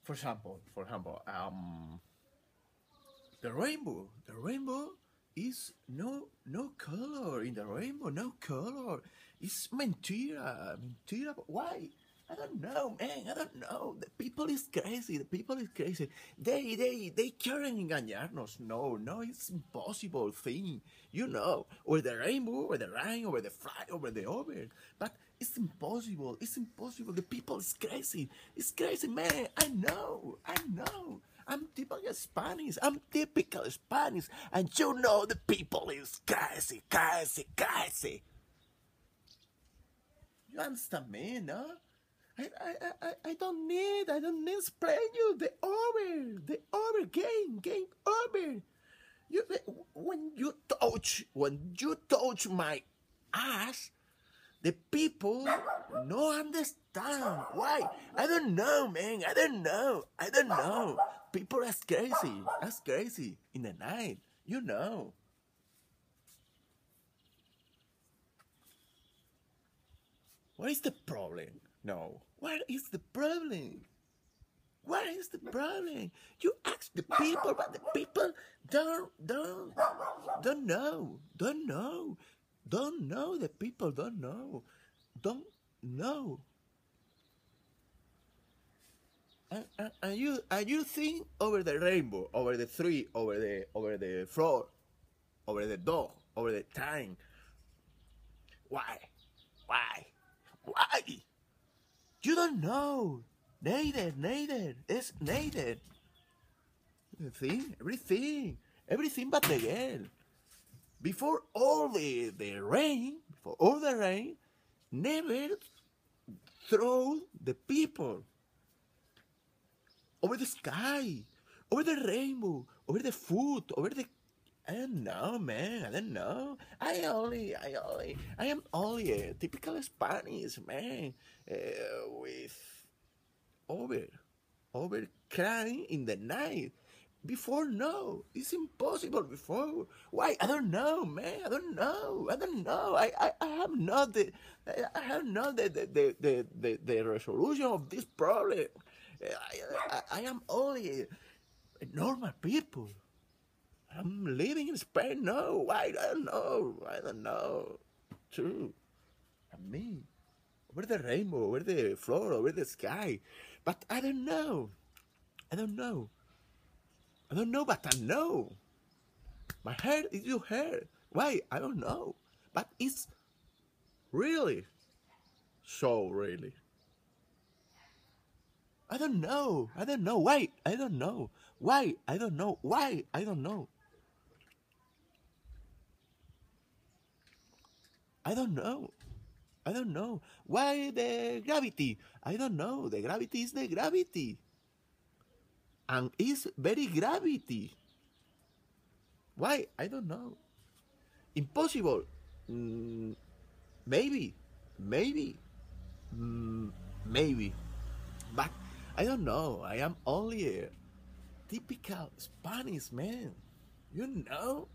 For example, the rainbow is no color in the rainbow, no color. It's mentira. Why? I don't know, man. I don't know. The people is crazy. The people is crazy. They quieren engañarnos. No, it's impossible thing. Over the rainbow, over the rain, over the fly, over the over. But it's impossible. It's impossible. The people is crazy. It's crazy, man. I know. I'm typical Spanish. And the people is crazy. You understand me, no? I don't need explain you the over game over. You when you touch my ass, the people no understand why. I don't know, man. I don't know. People are crazy in the night. What is the problem? No. What is the problem? What is the problem? You ask the people, but the people don't know. The people don't know. Don't know. And you think over the rainbow, over the tree, over the floor, over the dog, over the time. Why? You don't know. Neither. It's neither. Everything but the girl. Before all the rain, never throw the people over the sky, over the rainbow, over the food, over the. I don't know, man. I don't know. I am only a typical Spanish man with over crying in the night. Before, no, it's impossible. Before, why? I don't know, man. I don't know. I have not the resolution of this problem. I am only a normal people. I'm living in Spain. No, I don't know. True. And me. Over the rainbow, over the floor, over the sky. But I don't know, but I know. My hair is your hair. Why? I don't know. But it's really so really. I don't know. Why? I don't know. Why? I don't know. Why? I don't know. I don't know. Why the gravity? I don't know. The gravity is the gravity. And it's very gravity. Why? I don't know. Impossible. Maybe. Maybe. But I don't know. I am only a typical Spanish man. You know?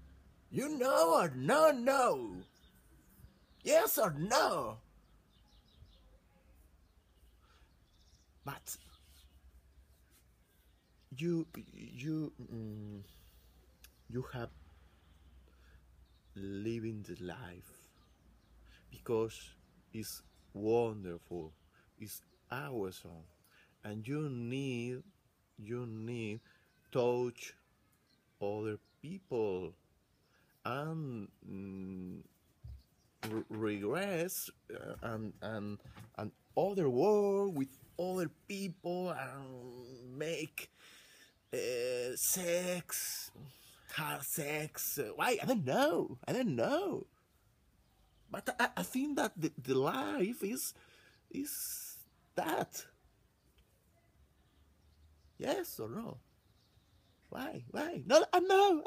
Or no? Yes or no? But you have living the life because it's wonderful, it's awesome, and you need touch other people and regress and other world with other people and make sex, hard sex. Why? I don't know. But I think that the life is that. Yes or no? Why? No, I know.